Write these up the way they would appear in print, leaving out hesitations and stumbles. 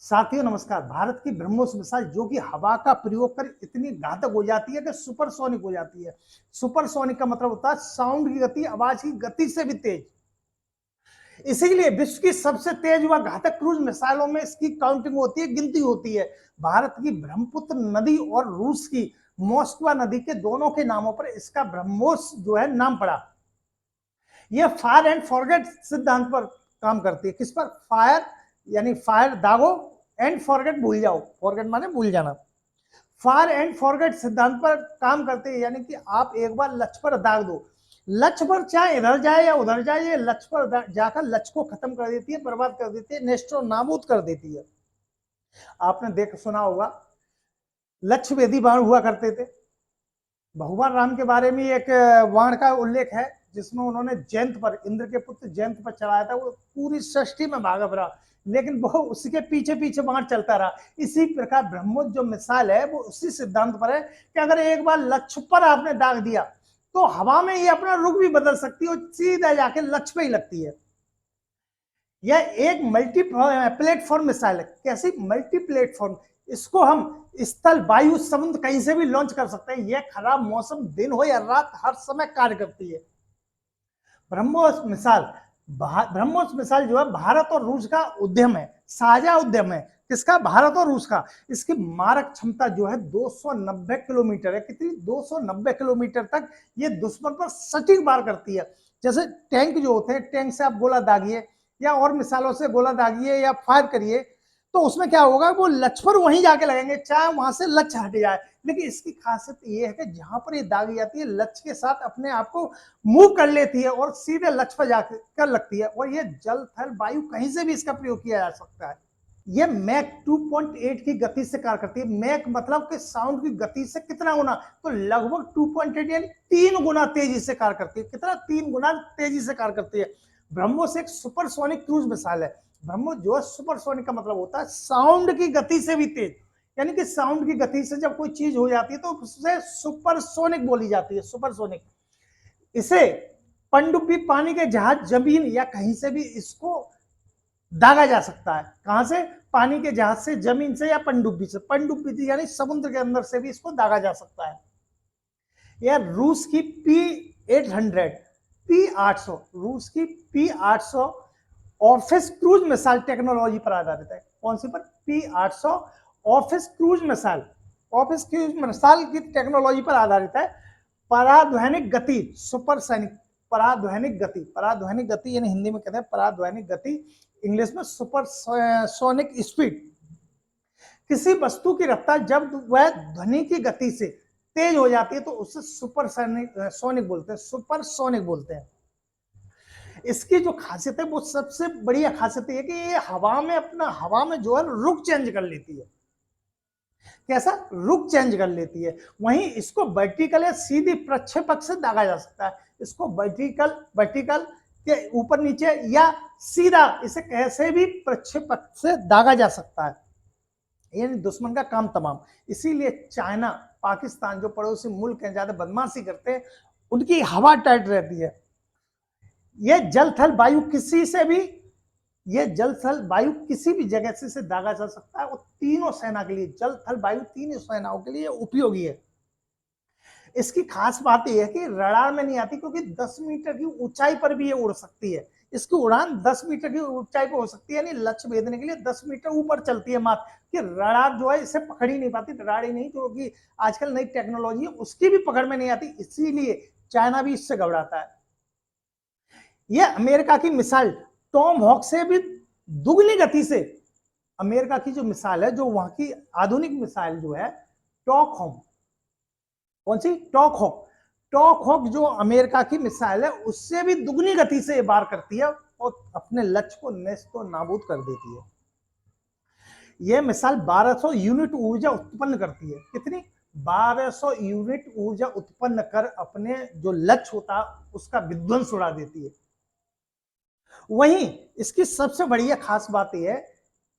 साथियों नमस्कार। भारत की ब्रह्मोस मिसाइल जो कि हवा का प्रयोग कर इतनी घातक हो जाती है कि सुपरसोनिक हो जाती है। सुपरसोनिक का मतलब होता है साउंड की गति आवाज की गति से भी तेज। इसीलिए विश्व की सबसे तेज व घातक क्रूज मिसाइलों में इसकी काउंटिंग होती है, गिनती होती है। भारत की ब्रह्मपुत्र नदी और रूस की मोस्कवा नदी के दोनों के नामों पर इसका ब्रह्मोस जो है नाम पड़ा। यह फायर एंड फॉरगेट सिद्धांत पर काम करती है। किस पर? फायर यानी फायर दागो, एंड फॉरगेट भूल जाओ। फॉरगेट माने भूल जाना। फायर एंड फॉरगेट सिद्धांत पर काम करते हैं, यानी कि आप एक बार लक्ष्य पर दाग दो, लक्ष्य पर चाहे इधर जाए या उधर जाए, ये लक्ष्य पर जाकर लक्ष्य को खत्म कर देती है, बर्बाद कर देती है, नेस्तो नाबूद कर देती है। आपने देख सुना होगा लक्ष्य भेदी बाण हुआ करते थे। भगवान राम के बारे में एक बाण का उल्लेख है जिसमें उन्होंने जयंत पर, इंद्र के पुत्र जयंत पर चलाया था। वो पूरी सृष्टि में भागा फिरा, लेकिन वो उसके पीछे पीछे बाण चलता रहा। इसी प्रकार ब्रह्मोस जो मिसाइल है वो उसी सिद्धांत पर है कि अगर एक बार लक्ष्य पर आपने दाग दिया तो हवा में ये अपना रुख भी बदल सकती है और सीधा जाके लक्ष्य पे ही लगती है। यह एक मल्टी प्लेटफॉर्म मिसाइल है। कैसी? Multi platform. इसको हम स्थल, वायु, समुद्र कहीं से भी लॉन्च कर सकते हैं। यह खराब मौसम, दिन हो या रात, हर समय कार्य करती है। ब्रह्मोस मिसाइल, ब्रह्मोस मिसाइल जो है भारत और रूस का उद्यम है, साझा उद्यम है। किसका? भारत और रूस का। इसकी मारक क्षमता जो है 290 किलोमीटर है। कितनी? 290 किलोमीटर तक ये दुश्मन पर सटीक वार करती है। जैसे टैंक जो होते हैं, टैंक से आप गोला दागिए या और मिसाइलों से गोला दागिए या फायर करिए, तो उसमें क्या होगा, वो लक्ष्य पर वहीं जाके लगेंगे, चाहे वहां से लक्ष्य हट जाए। लेकिन इसकी खासियत ये है कि जहां पर ये दागी जाती है, लक्ष्य के साथ अपने आप को मूव कर लेती है और सीधे लक्ष्य पर जाकर लगती है। और ये जल, थल, वायु कहीं से भी इसका प्रयोग किया जा सकता है। ये मैक 2.8 की गति से कार्य करती है। मैक मतलब कि साउंड की गति से कितना गुना? तो लगभग 2.8 यानी 3 गुना तेजी से कार्य करती है। कितना? 3 गुना तेजी से कार्य करती है। ब्रह्मोस एक सुपरसोनिक क्रूज मिसाइल है। ब्रह्मोस जो है सुपरसोनिक का मतलब होता है साउंड की गति से भी तेज, यानी कि साउंड की गति से जब कोई चीज हो जाती है तो उससे सुपरसोनिक बोली जाती है, सुपरसोनिक। इसे पनडुब्बी, पानी के जहाज, जमीन या कहीं से भी इसको दागा जा सकता है। कहां से? पानी के जहाज से, जमीन से या पनडुब्बी से। पनडुब्बी थी यानी समुद्र के अंदर से भी इसको दागा जा सकता है। यह रूस की P800, P800, रूस की P800 office cruise missile technology पर आधारित है। कौन सी पर? P800 office cruise missile. Office cruise missile की टेक्नोलॉजी पर आधारित है। पराध्वनिक गति, सुपरसोनिक, पराध्वनिक गति, पराध्वनिक गति यानी हिंदी में कहते हैं पराध्वनिक गति, इंग्लिश में सुपरसोनिक स्पीड। किसी वस्तु की रफ्तार जब वह ध्वनि की गति से तेज हो जाती है तो उसे सुपरसोनिक बोलते हैं, सुपरसोनिक बोलते हैं। इसकी जो खासियत है वो सबसे बढ़िया खासियत है कि ये हवा में अपना, हवा में जो है रुख चेंज कर लेती है। कैसा? रुख चेंज कर लेती है। वहीं इसको वर्टिकल या सीधी प्रक्षेपक से दागा जा सकता है। इसको वर्टिकल, वर्टिकल के ऊपर नीचे या सीधा, इसे कैसे भी प्रक्षेपक से दागा जा सकता है, यानी दुश्मन का काम तमाम। इसीलिए चाइना, पाकिस्तान जो पड़ोसी मुल्क हैं, ज्यादा बदमाशी करते हैं, उनकी हवा टाइट रहती है। ये जल, थल, वायु किसी से भी, ये जल, थल, वायु किसी भी जगह से दागा जा सकता है। और तीनों सेना के लिए, जल, थल, वायु, तीनों सेनाओं के लिए उपयोगी है। इसकी खास बात यह है कि रडार में नहीं आती, क्योंकि 10 मीटर की ऊंचाई पर भी ये उड़ सकती है। इसकी उड़ान 10 मीटर की ऊंचाई पर हो सकती है, यानी लक्ष्य भेदने के लिए 10 मीटर ऊपर चलती है मात्र। कि रडार जो है इसे पकड़ ही नहीं पाती, रडार ही नहीं, क्योंकि आजकल नई टेक्नोलॉजी है उसकी भी पकड़ में नहीं आती, इसीलिए चाइना भी इससे घबराता है। यह अमेरिका की मिसाइल टॉम हॉक से भी दुगनी गति से, अमेरिका की जो मिसाइल है, जो वहां की आधुनिक मिसाइल जो है टॉक होम, कौन सी? Tomahawk. टॉक हॉक जो अमेरिका की मिसाइल है उससे भी दुगनी गति से वार करती है और अपने लक्ष्य को नेस्तो नाबूद कर देती है। यह मिसाइल 1200 यूनिट ऊर्जा उत्पन्न करती है। कितनी? 1200 यूनिट ऊर्जा उत्पन्न कर अपने जो लक्ष्य होता है उसका विध्वंस उड़ा देती है। वहीं इसकी सबसे बढ़िया खास बात यह है,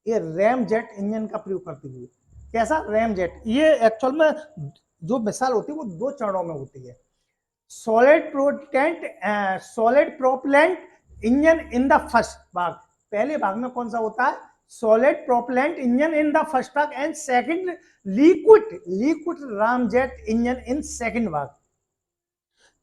ये रैम जेट इंजन का प्रयोग करती हुई। कैसा? RAM jet. ये एक्चुअल में जो मिसाइल होती है वो 2 चरणों में होती है। Solid propellant engine in the first भाग, पहले भाग में कौन सा होता है? Solid propellant engine in the first भाग and second liquid ramjet engine in second भाग।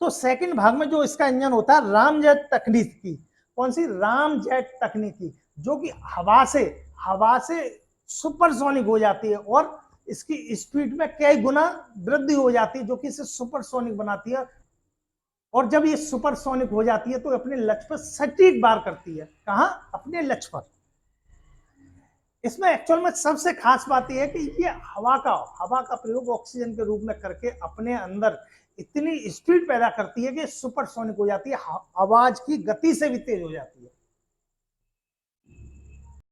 तो सेकंड भाग में जो इसका इंजन होता है रामजेट तकनीक की, कौन सी? रामजेट तकनीक की, जो कि हवा से सुपरसोनिक हो जाती है और इसकी स्पीड में कई गुना वृद्धि हो जाती है, जो कि इसे सुपरसोनिक बनाती है। और जब ये सुपरसोनिक हो जाती है तो अपने लक्ष्य पर सटीक वार करती है। कहां? अपने लक्ष्य पर। इसमें एक्चुअल में सबसे खास बात यह है कि ये हवा का प्रयोग ऑक्सीजन के रूप में करके अपने अंदर इतनी स्पीड पैदा करती है कि सुपरसोनिक हो जाती है, आवाज की गति से भी तेज हो जाती है।